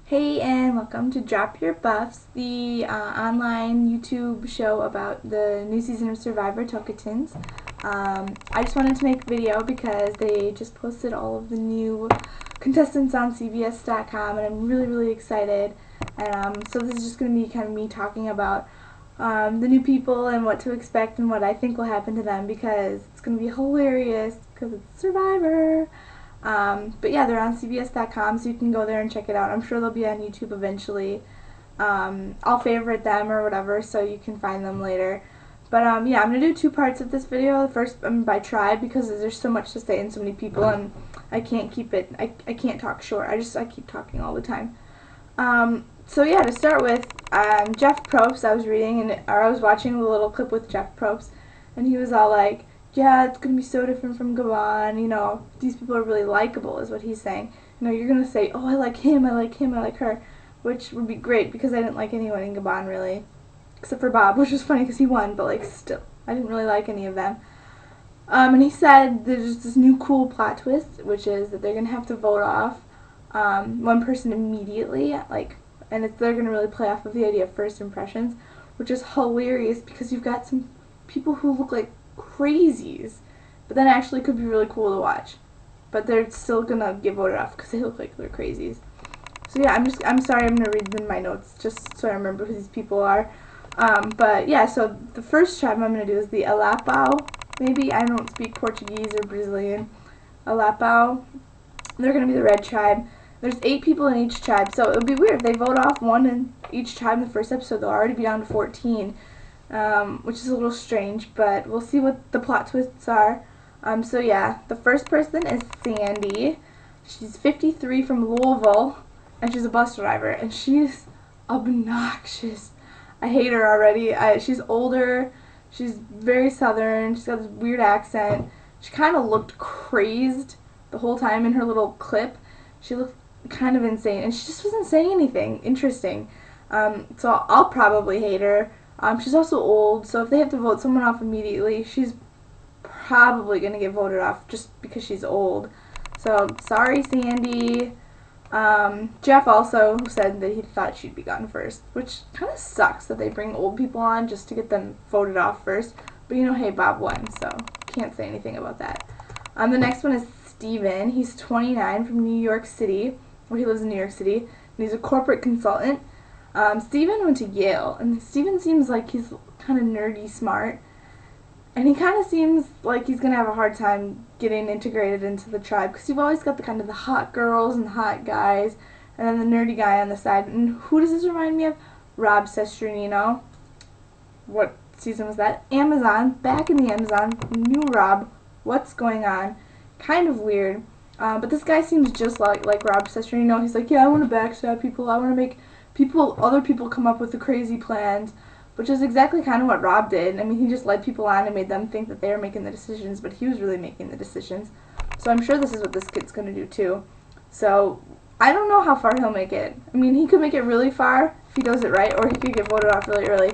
Hey, and welcome to Drop Your Buffs, the online YouTube show about the new season of Survivor Tocantins. I just wanted to make a video because they just posted all of the new contestants on CBS.com, and I'm really excited. And so this is just going to be kind of me talking about the new people and what to expect and what I think will happen to them, because it's going to be hilarious because it's Survivor. But yeah, they're on CBS.com, so you can go there and check it out. I'm sure they'll be on YouTube eventually. I'll favorite them or whatever, so you can find them later. But yeah, I'm going to do two parts of this video. The first by tribe, because there's so much to say and so many people, and I can't keep it, I can't talk short. I keep talking all the time. So yeah, to start with, Jeff Probst, I was watching a little clip with Jeff Probst, and he was all like, yeah, it's going to be so different from Gabon, you know, these people are really likable, is what he's saying. You know, you're going to say, oh, I like him, I like him, I like her, which would be great, because I didn't like anyone in Gabon, really, except for Bob, which was funny because he won, but, like, still, I didn't really like any of them. And he said there's this new cool plot twist, which is that they're going to have to vote off one person immediately, like, and they're going to really play off of the idea of first impressions, which is hilarious, because you've got some people who look like crazies, but then actually could be really cool to watch. But they're still gonna get voted off because they look like they're crazies. So yeah, I'm sorry, I'm gonna read them in my notes just so I remember who these people are. But yeah, so the first tribe I'm gonna do is the Alapao. Maybe I don't speak Portuguese or Brazilian. Alapao. They're gonna be the red tribe. There's 8 people in each tribe, so it would be weird if they vote off one in each tribe in the first episode. They'll already be down to 14. Which is a little strange, but we'll see what the plot twists are. So yeah, the first person is Sandy. She's 53 from Louisville, and she's a bus driver, and she's obnoxious. I hate her already. She's older, she's very southern, she's got this weird accent. She kind of looked crazed the whole time in her little clip. She looked kind of insane, and she just wasn't saying anything interesting. So I'll probably hate her. She's also old, so if they have to vote someone off immediately, she's probably going to get voted off just because she's old. So, sorry, Sandy. Jeff also said that he thought she'd be gone first, which kind of sucks that they bring old people on just to get them voted off first. But, you know, hey, Bob won, so can't say anything about that. The next one is Steven. He's 29 from New York City, or he lives in New York City, and he's a corporate consultant. Steven went to Yale, and Steven seems like he's kind of nerdy smart, and he kind of seems like he's going to have a hard time getting integrated into the tribe, because you've always got the kind of the hot girls and the hot guys, and then the nerdy guy on the side. And who does this remind me of? Rob Sesternino. What season was that? Amazon, back in the Amazon, new Rob. What's going on? Kind of weird, but this guy seems just like Rob Sesternino. He's like, yeah, I want to backstab people, I want to make other people come up with the crazy plans, which is exactly kind of what Rob did. I mean, he just led people on and made them think that they were making the decisions, but he was really making the decisions. So I'm sure this is what this kid's going to do too. So I don't know how far he'll make it. I mean, he could make it really far if he does it right, or he could get voted off really early.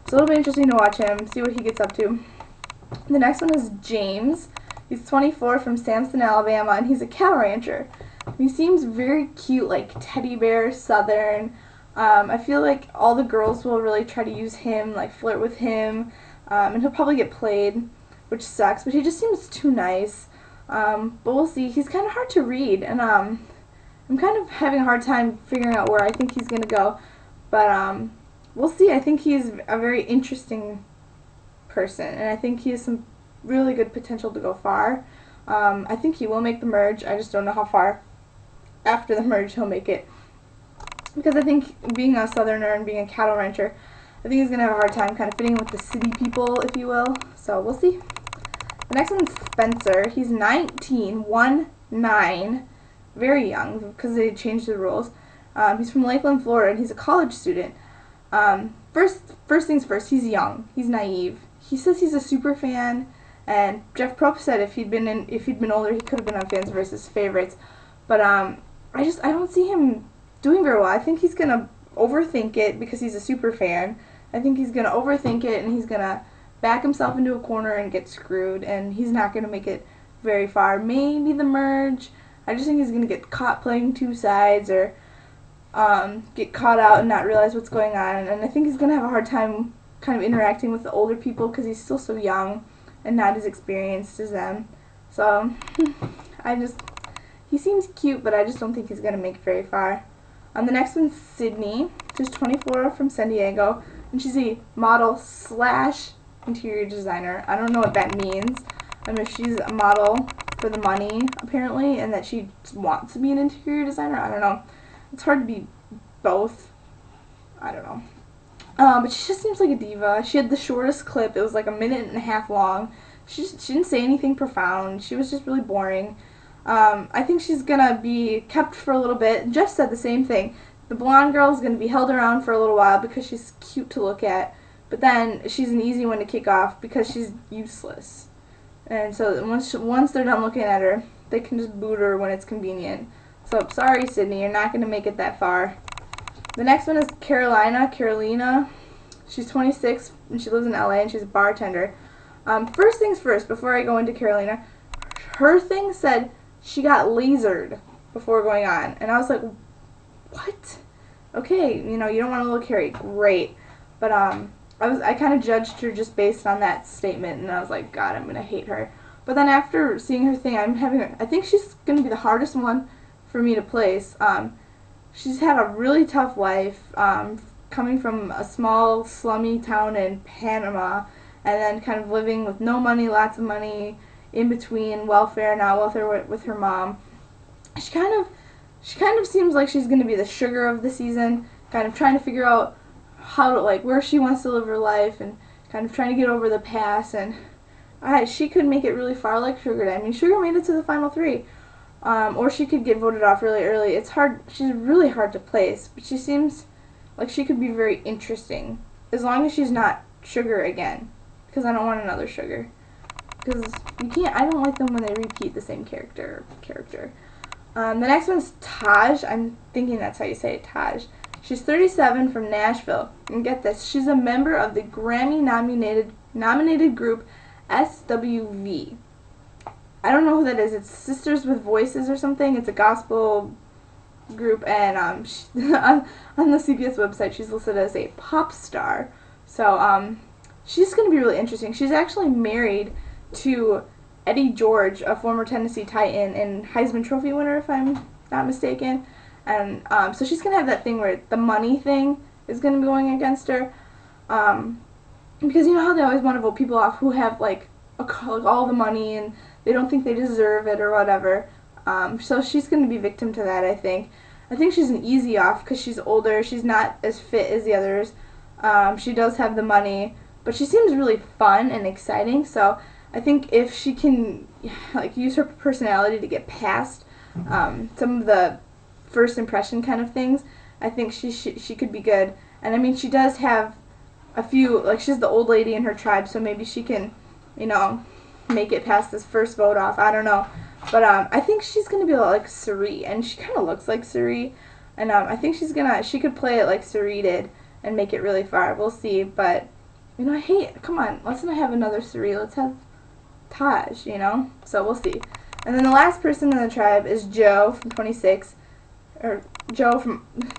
So it'll be interesting to watch him, see what he gets up to. The next one is James. He's 24 from Samson, Alabama, and he's a cow rancher. He seems very cute, like teddy bear, southern. I feel like all the girls will really try to use him, like flirt with him, and he'll probably get played, which sucks, but he just seems too nice. But we'll see. He's kind of hard to read, and I'm kind of having a hard time figuring out where I think he's going to go, but we'll see. I think he's a very interesting person, and I think he has some really good potential to go far. I think he will make the merge. I just don't know how far after the merge he'll make it, because I think being a southerner and being a cattle rancher, I think he's going to have a hard time kind of fitting with the city people, if you will. So we'll see. The next one's Spencer. He's 19, 1-9, very young because they changed the rules. He's from Lakeland, Florida, and he's a college student. First things first, he's young. He's naive. He says he's a super fan, and Jeff Probst said if he'd been older, he could have been on Fans versus Favorites. But I don't see him doing very well. I think he's going to overthink it because he's a super fan. I think he's going to overthink it, and he's going to back himself into a corner and get screwed, and he's not going to make it very far. Maybe the merge. I just think he's going to get caught playing two sides, or get caught out and not realize what's going on. And I think he's going to have a hard time kind of interacting with the older people because he's still so young and not as experienced as them. So, he seems cute, but I just don't think he's going to make it very far. The next one's Sydney. She's 24 from San Diego, and she's a model / interior designer. I don't know what that means. I mean, if she's a model for the money, apparently, and that she wants to be an interior designer. I don't know. It's hard to be both. I don't know. But she just seems like a diva. She had the shortest clip. It was like 1.5 minutes long. She didn't say anything profound. She was just really boring. I think she's going to be kept for a little bit. Jeff said the same thing. The blonde girl is going to be held around for a little while because she's cute to look at. But then she's an easy one to kick off because she's useless. And so once they're done looking at her, they can just boot her when it's convenient. So, sorry, Sydney, you're not going to make it that far. The next one is Carolina. She's 26, and she lives in LA, and she's a bartender. First things first, before I go into Carolina, her thing said she got lasered before going on. And I was like, what? Okay, you know, you don't want to look hairy. Great. But, I kind of judged her just based on that statement, and I was like, God, I'm going to hate her. But then after seeing her thing, I think she's going to be the hardest one for me to place. She's had a really tough life, coming from a small, slummy town in Panama, and then kind of living with no money, lots of money, in between welfare, not welfare with her mom. She kind of seems like she's going to be the sugar of the season, kind of trying to figure out how to, like, where she wants to live her life, and kind of trying to get over the past. And she could make it really far like Sugar did. I mean, Sugar made it to the final 3. Or she could get voted off really early. It's hard. She's really hard to place, but she seems like she could be very interesting, as long as she's not Sugar again, because I don't want another Sugar. Because you can't. I don't like them when they repeat the same character. The next one's Taj. I'm thinking that's how you say it, Taj. She's 37 from Nashville, and get this, she's a member of the Grammy-nominated group SWV. I don't know who that is. It's Sisters with Voices or something. It's a gospel group, and on the CBS website, she's listed as a pop star. So she's going to be really interesting. She's actually married to Eddie George, a former Tennessee Titan and Heisman Trophy winner, if I'm not mistaken. And so she's going to have that thing where the money thing is going to be going against her. Because you know how they always want to vote people off who have, like all the money and they don't think they deserve it or whatever. So she's going to be victim to that, I think. I think she's an easy off because she's older. She's not as fit as the others. She does have the money, but she seems really fun and exciting. So I think if she can, like, use her personality to get past some of the first impression kind of things, I think she could be good. And I mean, she does have a few, like, she's the old lady in her tribe, so maybe she can, you know, make it past this first vote off. I don't know. But I think she's going to be like Suri, and she kind of looks like Suri. And I think she could play it like Suri did and make it really far. We'll see. But, you know, come on, let's not have another Suri. Let's have Taj, you know? So we'll see. And then the last person in the tribe is Joe from 26. Or Joe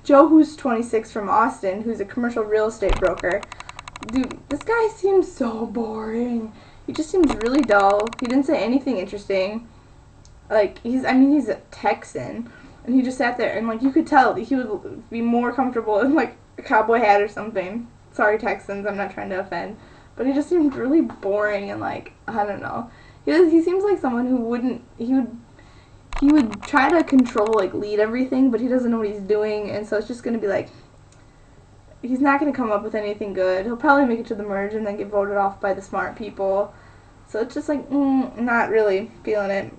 who's 26 from Austin, who's a commercial real estate broker. Dude, this guy seems so boring. He just seems really dull. He didn't say anything interesting. Like, he's a Texan, and he just sat there, and, like, you could tell he would be more comfortable in, like, a cowboy hat or something. Sorry, Texans, I'm not trying to offend. But he just seemed really boring, and, like, I don't know. He seems like someone who he would try to control, like, lead everything, but he doesn't know what he's doing, and so it's just going to be, like, he's not going to come up with anything good. He'll probably make it to the merge and then get voted off by the smart people. So it's just, like, not really feeling it.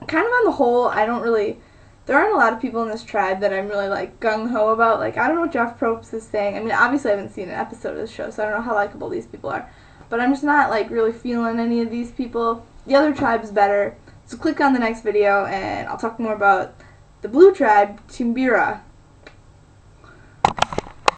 Kind of on the whole, there aren't a lot of people in this tribe that I'm really, like, gung-ho about. Like, I don't know what Jeff Probst is saying. I mean, obviously I haven't seen an episode of this show, so I don't know how likable these people are. But I'm just not, like, really feeling any of these people. The other tribe's better. So click on the next video, and I'll talk more about the blue tribe, Timbira.